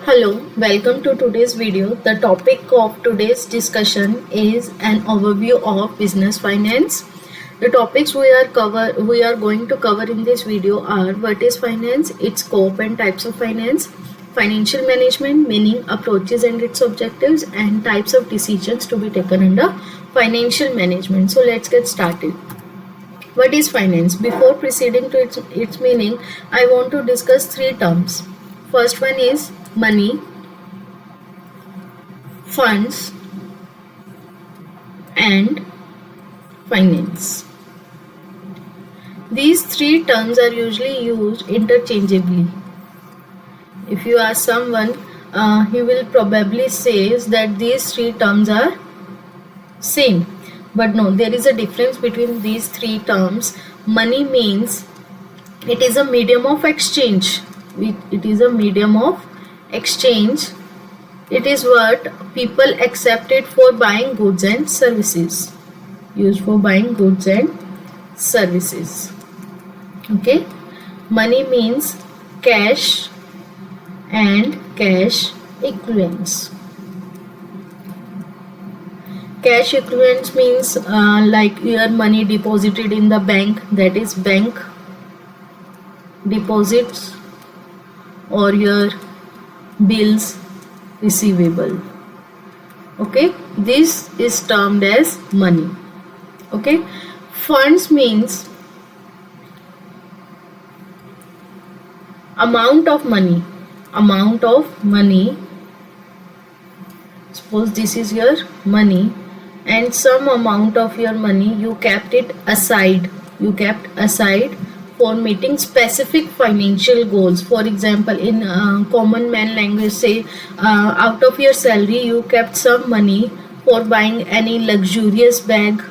Hello, welcome to today's video. The topic of today's discussion is an overview of business finance. The topics we are going to cover in this video are what is finance, its scope and types of finance, financial management, meaning, approaches and its objectives, and types of decisions to be taken under financial management. So let's get started. What is finance? Before proceeding to its meaning, I want to discuss three terms. First one is money, funds, and finance. These three terms are usually used interchangeably. If you ask someone, he will probably say that these three terms are same. But no, there is a difference between these three terms. Money means it is a medium of exchange. It is a medium of exchange. It is what people accept it for buying goods and services. Used for buying goods and services. Okay. Money means cash and cash equivalents. Cash equivalents means like your money deposited in the bank, that is bank deposits, or your bills receivable. Okay, this is termed as money. Okay, funds means amount of money. Suppose this is your money, and some amount of your money you kept aside for meeting specific financial goals. For example, in common man language, say out of your salary you kept some money for buying any luxurious bag,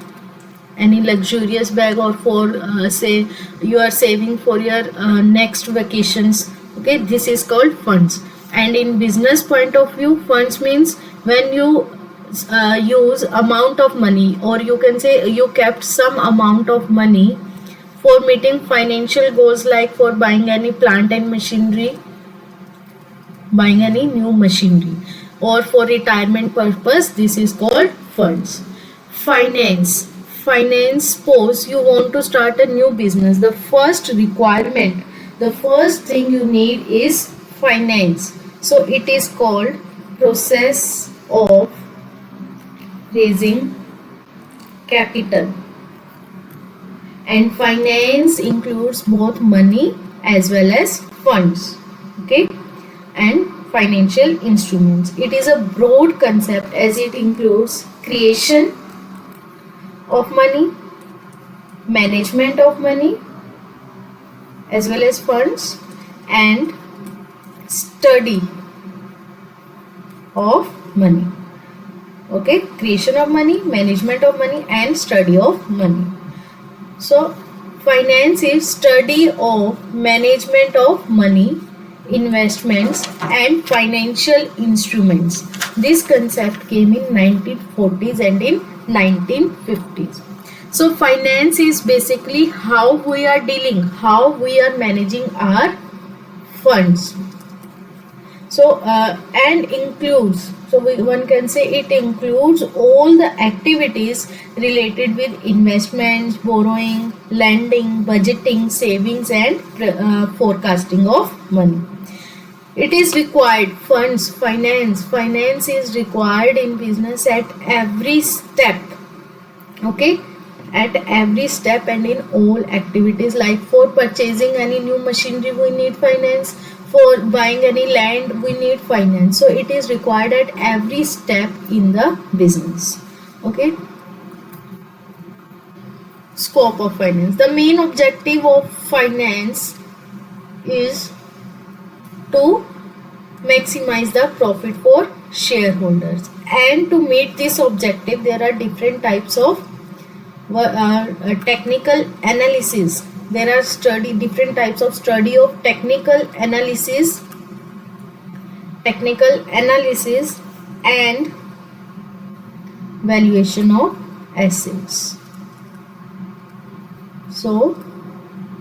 or for say you are saving for your next vacations. Okay, this is called funds. And in business point of view, funds means when you use amount of money, or you can say you kept some amount of money for meeting financial goals, like for buying any plant and machinery, buying any new machinery, or for retirement purpose. This is called funds. Finance. Suppose you want to start a new business. The first requirement, the first thing you need is finance. So it is called process of raising capital. And finance includes both money as well as funds. Okay, and financial instruments. It is a broad concept as it includes creation of money, management of money as well as funds, and study of money. Okay, creation of money, management of money, and study of money. So finance is study of management of money, investments, and financial instruments. This concept came in 1940s and in 1950s. So finance is basically how we are managing our funds. So and includes, one can say it includes all the activities related with investments, borrowing, lending, budgeting, savings, and forecasting of money. It is required. Finance is required in business at every step. Okay, at every step and in all activities. Like for purchasing any new machinery, we need finance. For buying any land, we need finance. So it is required at every step in the business. Okay. Scope of finance. The main objective of finance is to maximize the profit for shareholders. And to meet this objective, there are different types of technical analysis. There are different types of study of technical analysis and valuation of assets. So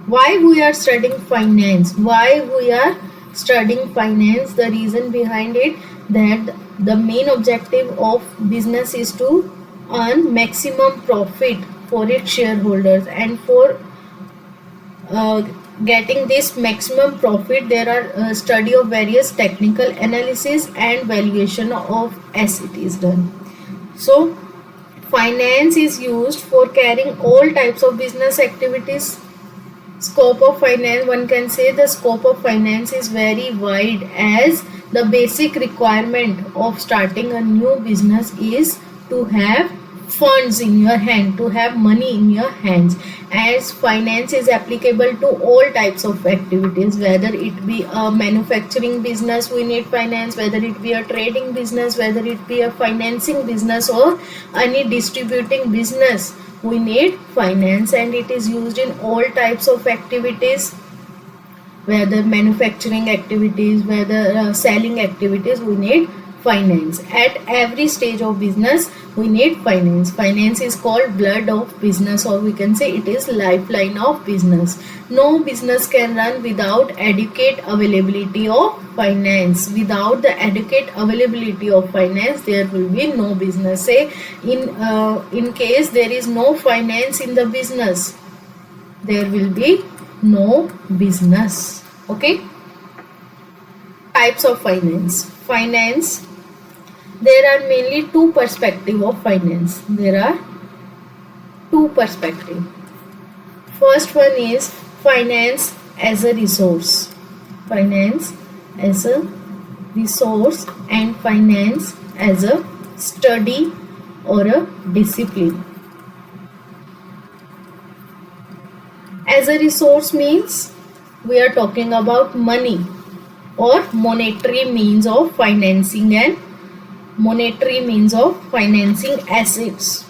why we are studying finance? Why we are studying finance, the reason behind it that the main objective of business is to earn maximum profit for its shareholders, and for uh, getting this maximum profit there are study of various technical analysis and valuation of asset is done. So finance is used for carrying all types of business activities. Scope of finance, one can say the scope of finance is very wide, as the basic requirement of starting a new business is to have funds in your hand, to have money in your hands, as finance is applicable to all types of activities, whether it be a manufacturing business we need finance, whether it be a trading business, whether it be a financing business, or any distributing business, we need finance. And it is used in all types of activities, whether manufacturing activities, whether selling activities, we need finance. At every stage of business we need finance. Finance is called blood of business, or we can say it is lifeline of business. No business can run without adequate availability of finance. Without the adequate availability of finance there will be no business. Say in case there is no finance in the business, there will be no business. Okay, types of finance. Finance, there are mainly two perspectives of finance. There are two perspectives. First one is finance as a resource. Finance as a resource, and finance as a study or a discipline. As a resource means we are talking about money or monetary means of financing, and monetary means of financing assets.